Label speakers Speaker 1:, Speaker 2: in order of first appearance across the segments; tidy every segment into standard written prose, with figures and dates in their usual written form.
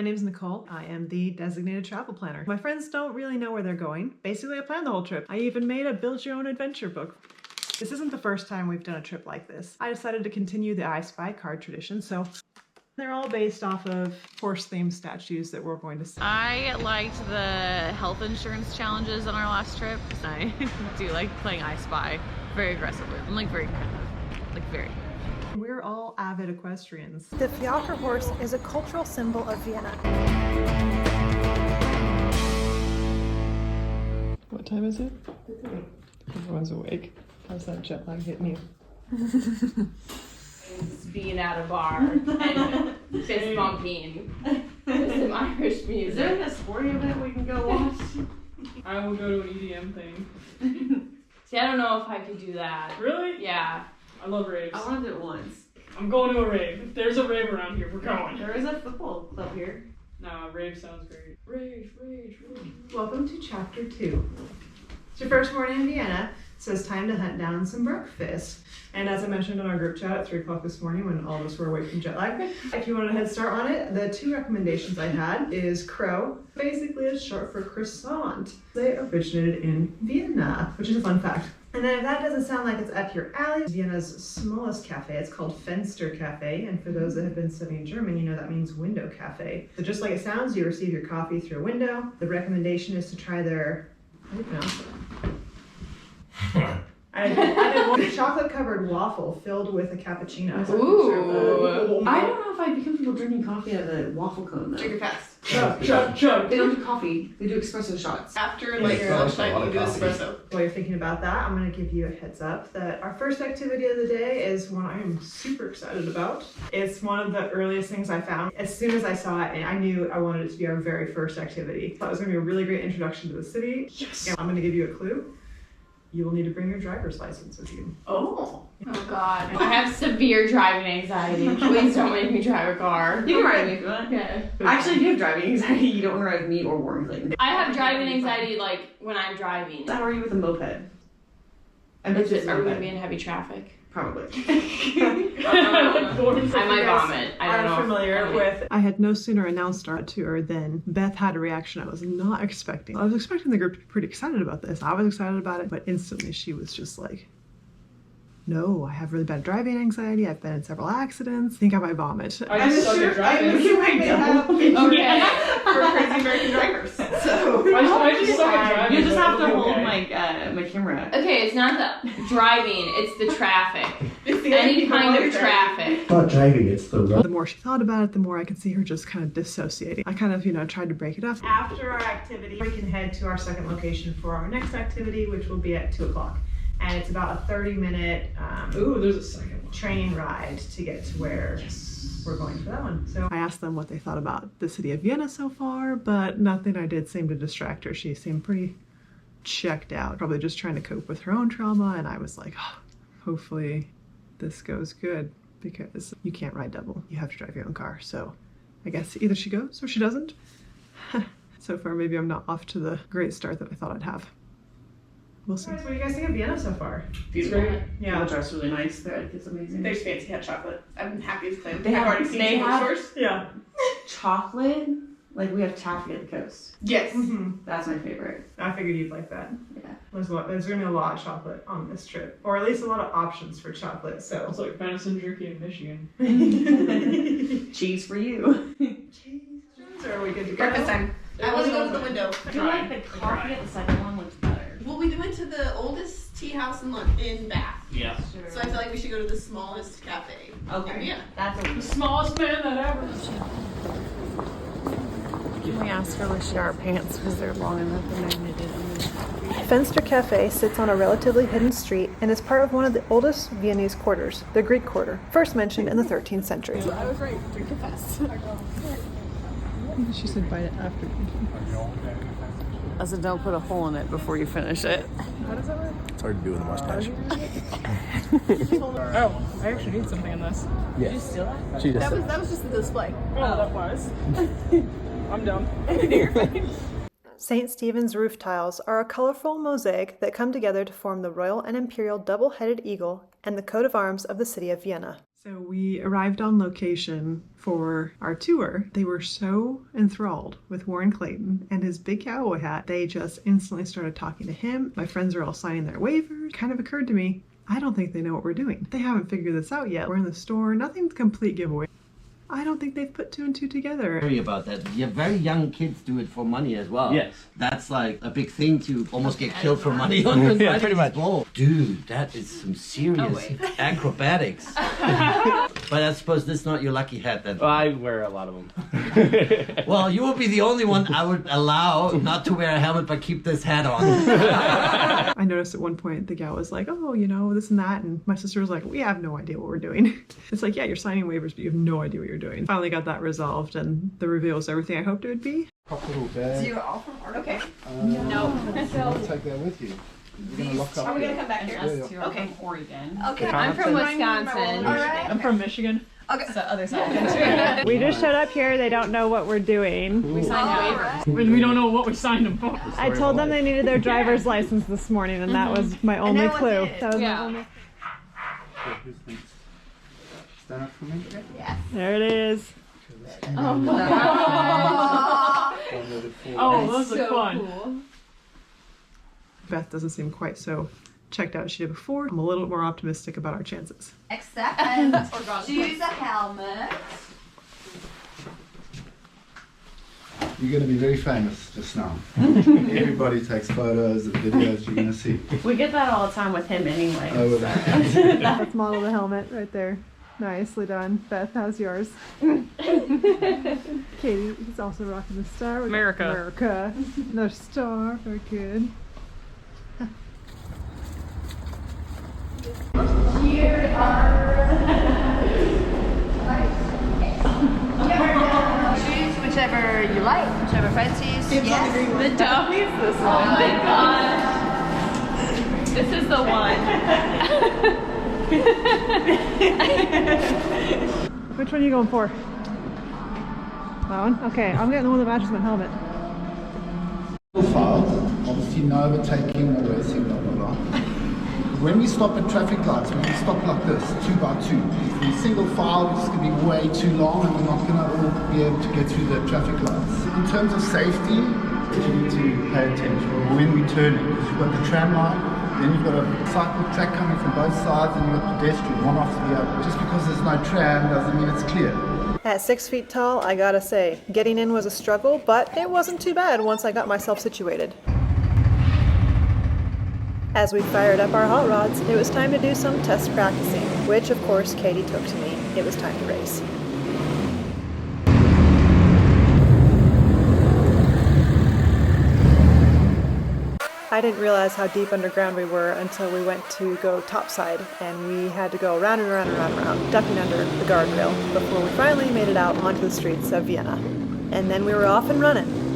Speaker 1: My name's Nicole. I am the designated travel planner. My friends don't really know where they're going. Basically, I planned the whole trip. I even made a build your own adventure book. This isn't the first time we've done a trip like this. I decided to continue the I Spy card tradition, so they're all based off of horse-themed statues that we're going to see.
Speaker 2: I liked the health insurance challenges on our last trip. I do like playing I Spy very aggressively. I'm like very competitive, like very.
Speaker 1: We're all avid equestrians.
Speaker 3: The Fiaker horse is a cultural symbol of Vienna.
Speaker 1: What time is it? Everyone's awake. How's that jet lag hitting you?
Speaker 2: Being at a bar and fist bumping with some Irish music.
Speaker 4: Is there like a sporting event we can go watch?
Speaker 5: I will go to an EDM thing.
Speaker 2: See, I don't know if I could do that.
Speaker 5: Really?
Speaker 2: Yeah.
Speaker 5: I love raves.
Speaker 4: I want to do it once.
Speaker 5: I'm going to a rave. If there's a rave around here, we're going.
Speaker 4: There is a football club here.
Speaker 5: No, rave sounds great. Rave.
Speaker 1: Welcome to chapter 2. It's your first morning in Vienna, so it's time to hunt down some breakfast. And as I mentioned in our group chat at 3 o'clock this morning when all of us were awake from jet lag, if you wanted a head start on it, the 2 recommendations I had is crow. Basically it's short for croissant. They originated in Vienna, which is a fun fact. And then if that doesn't sound like it's up your alley, Vienna's smallest cafe, it's called Fenster Cafe. And for those that have been studying German, you know that means window cafe. So just like it sounds, you receive your coffee through a window. The recommendation is to try their, how do you pronounce it? I did one chocolate-covered waffle filled with a cappuccino.
Speaker 2: Ooh.
Speaker 4: I don't know if I'd be comfortable drinking coffee out of a waffle cone though.
Speaker 6: Drink it fast.
Speaker 5: Chug.
Speaker 4: They don't do coffee. They do espresso shots.
Speaker 6: After like your lunchtime, you do espresso.
Speaker 1: While you're thinking about that, I'm going to give you a heads up that our first activity of the day is one I am super excited about. It's one of the earliest things I found. As soon as I saw it, and I knew I wanted it to be our very first activity. That was going to be a really great introduction to the city.
Speaker 5: Yes.
Speaker 1: And I'm going to give you a clue. You will need to bring your driver's license with you.
Speaker 4: Oh.
Speaker 2: Oh God. I have severe driving anxiety. Please don't make me drive a car.
Speaker 4: You can ride me if you want.
Speaker 2: Yeah.
Speaker 4: Actually, if you have driving anxiety, you don't want to ride with me or Warren Clayton.
Speaker 2: I have driving anxiety like when I'm driving.
Speaker 4: How are you with a moped?
Speaker 2: Are we gonna be in heavy traffic?
Speaker 4: Probably.
Speaker 2: I might vomit. I don't know.
Speaker 1: I'm familiar with. I had no sooner announced our tour than Beth had a reaction I was not expecting. I was expecting the group to be pretty excited about this. I was excited about it, but instantly she was just like, no, I have really bad driving anxiety. I've been in several accidents. I think I might vomit.
Speaker 5: I just suck at driving.
Speaker 2: Okay.
Speaker 6: For crazy American drivers. So
Speaker 5: I just suck at driving.
Speaker 4: You just have to
Speaker 5: but
Speaker 4: hold
Speaker 5: okay.
Speaker 4: my camera.
Speaker 2: Okay, it's not the driving, it's the traffic.
Speaker 6: it's the
Speaker 2: Any kind of traffic.
Speaker 7: It's not driving, it's the road.
Speaker 1: The more she thought about it, the more I could see her just kind of dissociating. I kind of, tried to break it up. After our activity, we can head to our second location for our next activity, which will be at 2 o'clock. And it's about a 30-minute
Speaker 5: Ooh, there's a second one.
Speaker 1: train ride to get to where we're going for that one. So I asked them what they thought about the city of Vienna so far, but nothing I did seemed to distract her. She seemed pretty checked out, probably just trying to cope with her own trauma. And I was like, oh, hopefully this goes good, because you can't ride double. You have to drive your own car. So I guess either she goes or she doesn't. So far, maybe I'm not off to the great start that I thought I'd have. We'll see. What do you guys think of Vienna so far?
Speaker 4: Beautiful.
Speaker 1: Yeah.
Speaker 4: The dress really nice. It's amazing.
Speaker 6: There's fancy hot chocolate. I'm happy as claim.
Speaker 4: They
Speaker 6: I've
Speaker 4: have-
Speaker 6: already seen
Speaker 4: they
Speaker 6: some
Speaker 4: have-
Speaker 6: stores.
Speaker 1: Yeah.
Speaker 4: Chocolate, like we have taffy at the coast.
Speaker 6: Yes.
Speaker 1: Mm-hmm.
Speaker 4: That's my favorite.
Speaker 1: I figured you'd like that.
Speaker 4: Yeah.
Speaker 1: There's gonna be a lot of chocolate on this trip, or at least a lot of options for chocolate. So
Speaker 5: It's like venison jerky in Michigan.
Speaker 4: Cheese for you.
Speaker 1: So are we good to go?
Speaker 6: Breakfast time. I want to go to the window.
Speaker 4: I feel like the coffee at the second one looks better.
Speaker 6: Well, we went to the oldest tea house in Bath.
Speaker 5: Yeah.
Speaker 6: So I feel like we should go to the smallest cafe in
Speaker 4: Okay.
Speaker 6: Vienna.
Speaker 4: That's
Speaker 5: The smallest man that ever.
Speaker 3: We asked her to share our pants because they're long enough and they're knitted. Fenster Cafe sits on a relatively hidden street and is part of one of the oldest Viennese quarters, the Greek Quarter, first mentioned in the 13th century.
Speaker 6: I was right. Drink it fast.
Speaker 1: She said bite it after.
Speaker 2: I said don't put a hole in it before you finish it.
Speaker 7: It's hard to do with a mustache.
Speaker 5: Oh, I actually need something in this.
Speaker 7: Yeah.
Speaker 2: Did you steal that?
Speaker 7: She just
Speaker 6: That was just the display.
Speaker 5: Oh, that was. I'm dumb.
Speaker 3: St. Stephen's roof tiles are a colorful mosaic that come together to form the royal and imperial double-headed eagle and the coat of arms of the city of Vienna.
Speaker 1: So we arrived on location for our tour. They were so enthralled with Warren Clayton and his big cowboy hat, they just instantly started talking to him. My friends are all signing their waivers. It kind of occurred to me, I don't think they know what we're doing. They haven't figured this out yet. We're in the store, nothing's complete giveaway. I don't think they've put two and two together.
Speaker 8: Worry about that. Yeah, very young kids do it for money as well.
Speaker 9: Yes.
Speaker 8: That's like a big thing to almost get killed for money on
Speaker 9: Yeah, pretty much.
Speaker 8: Dude, that is some serious acrobatics. But I suppose this is not your lucky hat then.
Speaker 9: Well, I wear a lot of them.
Speaker 8: Well, you will be the only one I would allow not to wear a helmet but keep this hat on.
Speaker 1: I noticed at one point the gal was like, oh, you know, this and that. And my sister was like, we have no idea what we're doing. It's like, yeah, you're signing waivers, but you have no idea what you're doing. Finally got that resolved, and the reveal was everything I hoped it would be.
Speaker 7: Pop little bag.
Speaker 6: So you're all from Art? Okay.
Speaker 7: No. Take that with you. You're gonna lock up.
Speaker 6: Are we gonna come back here?
Speaker 7: Yeah.
Speaker 6: Okay.
Speaker 2: From Oregon.
Speaker 6: Okay.
Speaker 2: I'm from Wisconsin.
Speaker 6: All right.
Speaker 5: I'm from Michigan.
Speaker 6: Okay.
Speaker 2: The other side of the country.
Speaker 3: We just showed up here. They don't know what we're doing.
Speaker 2: We signed waivers.
Speaker 5: We don't know what we signed them for.
Speaker 3: I told them they needed their driver's license this morning, and that was my only
Speaker 6: that was
Speaker 3: clue.
Speaker 6: it.
Speaker 3: That was
Speaker 2: Yeah.
Speaker 3: my only.
Speaker 7: Stand up for me.
Speaker 3: There it is.
Speaker 5: Oh, those are fun.
Speaker 2: Cool.
Speaker 1: Beth doesn't seem quite so checked out as she did before. I'm a little bit more optimistic about our chances.
Speaker 6: Accept and choose a helmet.
Speaker 7: You're going to be very famous just now. Everybody takes photos and videos. You're going to see.
Speaker 4: We get that all the time with him anyway.
Speaker 7: Oh, well,
Speaker 3: Let's model the helmet right there. Nicely done. Beth, how's yours? Katie is also rocking the star. We got
Speaker 5: America.
Speaker 3: America. Another star. Very good.
Speaker 6: Choose whichever you like, whichever fancies. Yes.
Speaker 2: The dog is this one. Oh my gosh. This is the one.
Speaker 3: Which one are you going for? That one? Okay, I'm getting the one that matches my helmet.
Speaker 7: file, obviously no overtaking, no racing, blah blah blah. When we stop at traffic lights, we can stop like this, 2 by 2. If we single file, it's going to be way too long and we're not going to all be able to get through the traffic lights. In terms of safety, you need to pay attention when we turn it, because you've got the tram line, then you've got a cycle track coming from both sides, and you've got pedestrian, one after the other. Just because there's no tram doesn't mean it's clear.
Speaker 3: At 6 feet tall, I gotta say, getting in was a struggle, but it wasn't too bad once I got myself situated. As we fired up our hot rods, it was time to do some test practicing, which of course Katie took to me. It was time to race. I didn't realize how deep underground we were until we went to go topside, and we had to go round and round and round and round, ducking under the guardrail before we finally made it out onto the streets of Vienna. And then we were off and running.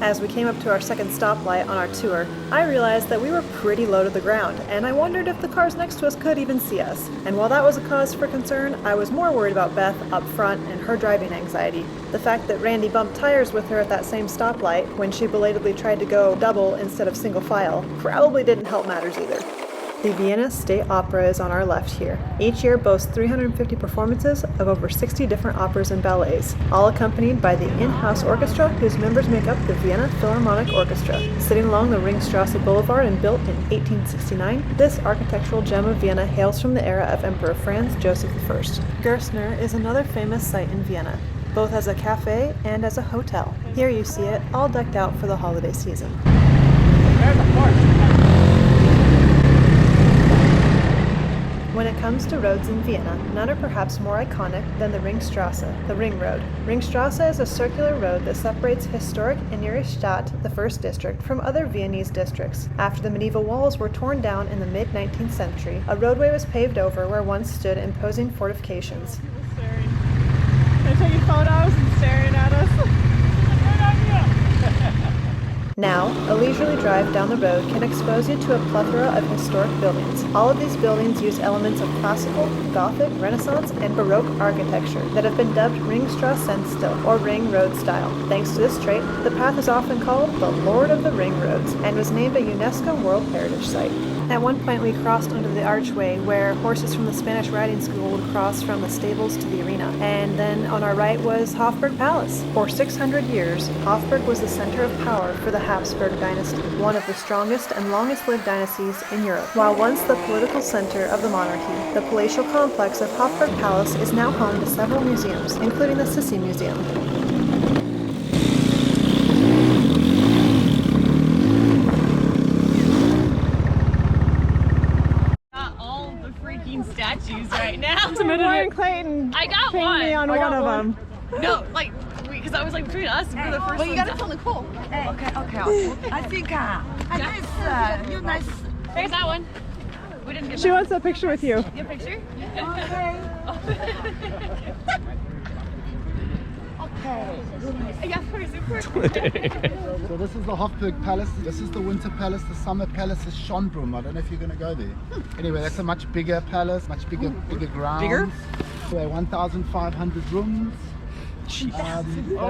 Speaker 3: As we came up to our second stoplight on our tour, I realized that we were pretty low to the ground, and I wondered if the cars next to us could even see us. And while that was a cause for concern, I was more worried about Beth up front and her driving anxiety. The fact that Randy bumped tires with her at that same stoplight when she belatedly tried to go double instead of single file probably didn't help matters either. The Vienna State Opera is on our left here. Each year boasts 350 performances of over 60 different operas and ballets, all accompanied by the in-house orchestra whose members make up the Vienna Philharmonic Orchestra. Sitting along the Ringstrasse Boulevard and built in 1869, this architectural gem of Vienna hails from the era of Emperor Franz Joseph I. Gerstner is another famous site in Vienna, both as a cafe and as a hotel. Here you see it, all decked out for the holiday season.
Speaker 5: There's a horse.
Speaker 3: When it comes to roads in Vienna, none are perhaps more iconic than the Ringstrasse, the Ring Road. Ringstrasse is a circular road that separates historic Innere Stadt, the first district, from other Viennese districts. After the medieval walls were torn down in the mid-19th century, a roadway was paved over where once stood imposing fortifications.
Speaker 5: They're taking photos and staring at us.
Speaker 3: Now, a leisurely drive down the road can expose you to a plethora of historic buildings. All of these buildings use elements of classical, Gothic, Renaissance, and Baroque architecture that have been dubbed Ringstrasse or Ring Road style. Thanks to this trait, the path is often called the Lord of the Ring Roads and was named a UNESCO World Heritage Site. At one point we crossed under the archway where horses from the Spanish riding school would cross from the stables to the arena. And then on our right was Hofburg Palace. For 600 years, Hofburg was the center of power for the Habsburg dynasty, one of the strongest and longest-lived dynasties in Europe. While once the political center of the monarchy, the palatial complex of Hofburg Palace is now home to several museums, including the Sissi Museum.
Speaker 2: Statues right now.
Speaker 3: Warren Clayton
Speaker 2: I got
Speaker 3: pinged
Speaker 2: one.
Speaker 3: me on one of them.
Speaker 2: No, like, because I was like between us for the first one.
Speaker 6: You gotta tell Nicole.
Speaker 9: Okay. I think you nice.
Speaker 2: There's that one. We didn't get
Speaker 3: She
Speaker 2: that.
Speaker 3: wants a picture with you.
Speaker 2: You have a picture?
Speaker 9: Okay.
Speaker 2: Yeah, of course.
Speaker 7: So this is the Hofburg Palace. This is the Winter Palace. The Summer Palace is Schönbrunn. I don't know if you're going to go there. Anyway, that's a much bigger palace, much bigger grounds.
Speaker 5: Bigger?
Speaker 7: So 1,500 rooms. That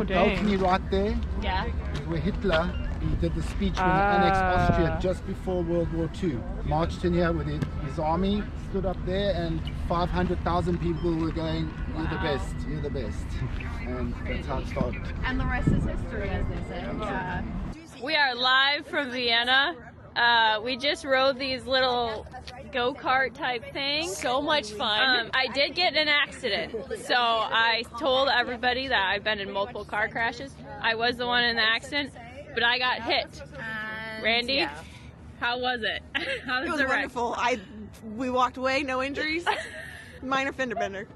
Speaker 7: balcony right there
Speaker 2: Yeah.
Speaker 7: is where Hitler he did the speech when he annexed Austria just before World War II. Marched in here with his army, stood up there, and 500,000 people were going, "You're the best, you're the best." And that's how it started.
Speaker 2: And the rest is history, as they say. Yeah. We are live from Vienna. We just rode these little go-kart type things. So much fun. I did get in an accident, so I told everybody that I've been in multiple car crashes. I was the one in the accident, but I got hit. Randy,
Speaker 6: yeah.
Speaker 2: how was it? How was
Speaker 6: It was
Speaker 2: the wreck?
Speaker 6: wonderful. We walked away, no injuries. Minor fender bender.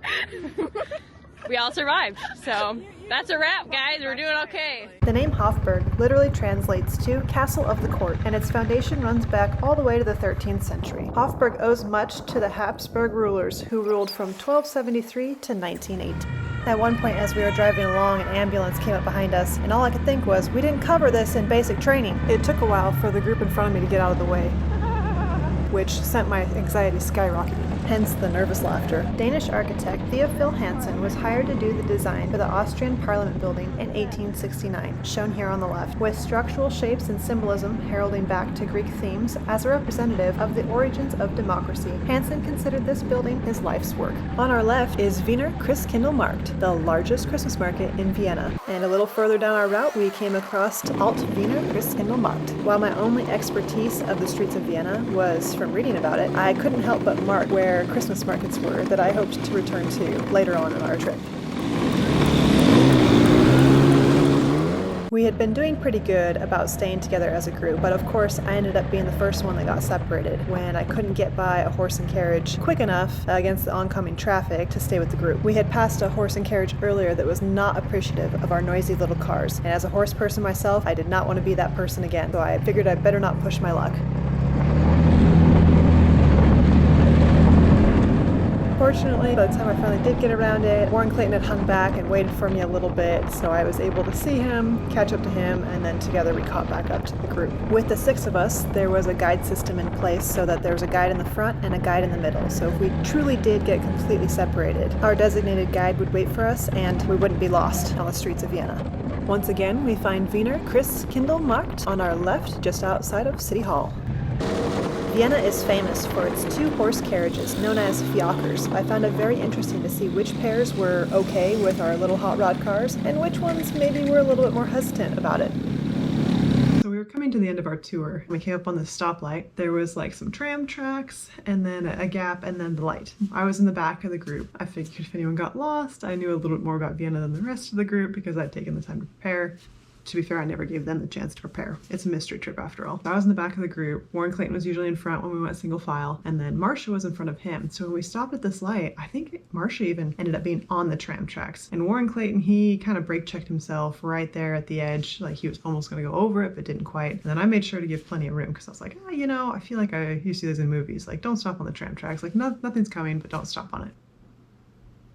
Speaker 2: We all survived, so that's a wrap, guys. We're doing okay.
Speaker 3: The name Hofburg literally translates to Castle of the Court, and its foundation runs back all the way to the 13th century. Hofburg owes much to the Habsburg rulers who ruled from 1273 to 1918. At one point as we were driving along, an ambulance came up behind us, and all I could think was, we didn't cover this in basic training. It took a while for the group in front of me to get out of the way, which sent my anxiety skyrocketing. Hence the nervous laughter. Danish architect Theophil Hansen was hired to do the design for the Austrian Parliament building in 1869, shown here on the left, with structural shapes and symbolism heralding back to Greek themes as a representative of the origins of democracy. Hansen considered this building his life's work. On our left is Wiener Christkindlmarkt, the largest Christmas market in Vienna. And a little further down our route, we came across Alt Wiener Christkindlmarkt. While my only expertise of the streets of Vienna was from reading about it, I couldn't help but mark where Christmas markets were that I hoped to return to later on in our trip. We had been doing pretty good about staying together as a group, but of course I ended up being the first one that got separated when I couldn't get by a horse and carriage quick enough against the oncoming traffic to stay with the group. We had passed a horse and carriage earlier that was not appreciative of our noisy little cars, and as a horse person myself, I did not want to be that person again, so I figured I'd better not push my luck. Fortunately, by the time I finally did get around it, Warren Clayton had hung back and waited for me a little bit, so I was able to see him, catch up to him, and then together we caught back up to the group. With the 6 of us, there was a guide system in place so that there was a guide in the front and a guide in the middle, so if we truly did get completely separated, our designated guide would wait for us and we wouldn't be lost on the streets of Vienna. Once again, we find Wiener Christkindlmarkt on our left, just outside of City Hall. Vienna is famous for its 2 horse carriages, known as Fiakers. I found it very interesting to see which pairs were okay with our little hot rod cars, and which ones maybe were a little bit more hesitant about it.
Speaker 1: So we were coming to the end of our tour. We came up on the stoplight. There was like some tram tracks and then a gap and then the light. I was in the back of the group. I figured if anyone got lost, I knew a little bit more about Vienna than the rest of the group because I'd taken the time to prepare. To be fair, I never gave them the chance to prepare. It's a mystery trip after all. I was in the back of the group. Warren Clayton was usually in front when we went single file, and then Marcia was in front of him. So when we stopped at this light, I think Marcia even ended up being on the tram tracks. And Warren Clayton, he kind of brake checked himself right there at the edge, like he was almost gonna go over it, but didn't quite. And then I made sure to give plenty of room because I was like, oh, you know, I feel like I used to see this in movies. Like, don't stop on the tram tracks. Like, nothing's coming, but don't stop on it.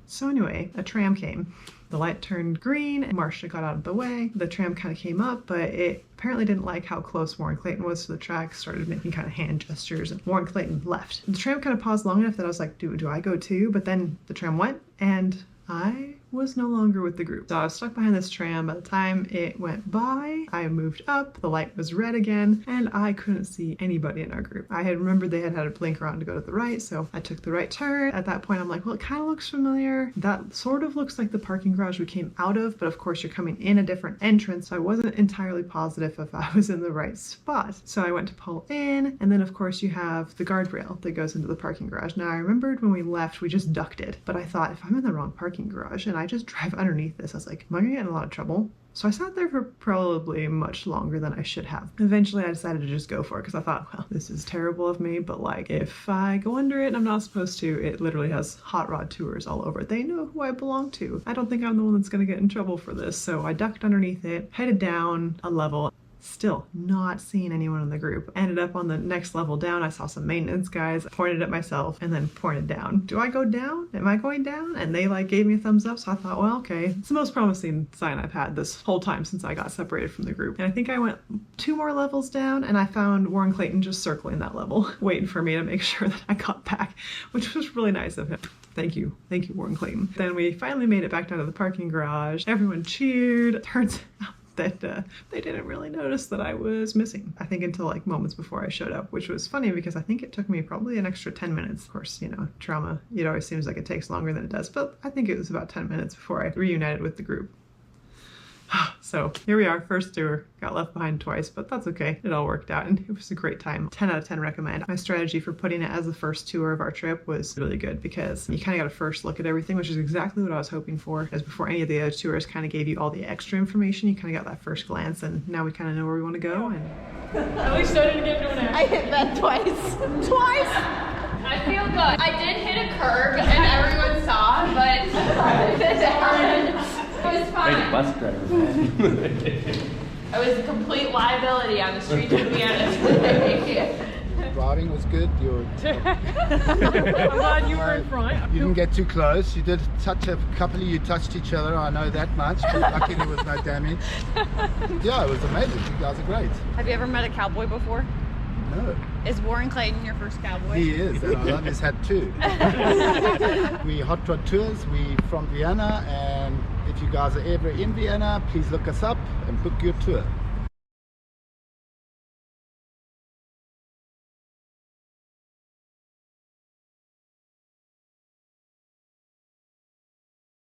Speaker 1: So anyway, a tram came. The light turned green and Marcia got out of the way. The tram kind of came up, but it apparently didn't like how close Warren Clayton was to the track, started making kind of hand gestures, and Warren Clayton left. The tram kind of paused long enough that I was like, do I go too? But then the tram went and I was no longer with the group. So I was stuck behind this tram. By the time it went by, I moved up, the light was red again, and I couldn't see anybody in our group. I had remembered they had a blink around to go to the right, so I took the right turn. At that point, I'm like, well, it kind of looks familiar. That sort of looks like the parking garage we came out of, but of course you're coming in a different entrance, so I wasn't entirely positive if I was in the right spot. So I went to pull in, and then of course you have the guardrail that goes into the parking garage. Now I remembered when we left, we just ducked it, but I thought if I'm in the wrong parking garage and I just drive underneath this, I was like, am I gonna get in a lot of trouble? So I sat there for probably much longer than I should have. Eventually I decided to just go for it because I thought, well, this is terrible of me, but like if I go under it and I'm not supposed to, it literally has hot rod tours all over it. They know who I belong to. I don't think I'm the one that's gonna get in trouble for this. So I ducked underneath it, headed down a level. Still not seeing anyone in the group. Ended up on the next level down. I saw some maintenance guys, pointed at myself and then pointed down. Do I go down? Am I going down? And they like gave me a thumbs up. So I thought, well, okay. It's the most promising sign I've had this whole time since I got separated from the group. And I think I went 2 more levels down and I found Warren Clayton just circling that level, waiting for me to make sure that I got back, which was really nice of him. Thank you, Warren Clayton. Then we finally made it back down to the parking garage. Everyone cheered. Turns out that they didn't really notice that I was missing, I think until like moments before I showed up, which was funny because I think it took me probably an extra 10 minutes. Of course, you know, trauma, it always seems like it takes longer than it does, but I think it was about 10 minutes before I reunited with the group. So here we are, first tour, got left behind twice, but that's okay. It all worked out and it was a great time. 10 out of 10 recommend. My strategy for putting it as the first tour of our trip was really good because you kind of got a first look at everything, which is exactly what I was hoping for. Because before any of the other tours kind of gave you all the extra information, you kind of got that first glance and now we kind of know where we want to go. And
Speaker 5: At least I didn't get into an accident.
Speaker 6: I hit that twice. Twice!
Speaker 2: I feel good. I did hit a curb and everyone saw, but it was fine.
Speaker 8: Bus driver.
Speaker 2: I was a complete liability on the streets of Vienna today.
Speaker 7: Driving was good.
Speaker 5: I'm glad you were in front.
Speaker 7: You didn't get too close. You did touch a couple of you touched each other. I know that much, but luckily there was no damage. Yeah, it was amazing. You guys are great.
Speaker 6: Have you ever met a cowboy before?
Speaker 7: No.
Speaker 6: Is Warren Clayton your first cowboy?
Speaker 7: He is, and I love his hat too. We hot rod tours. We from Vienna, and if you guys are ever in Vienna, please look us up and book your tour.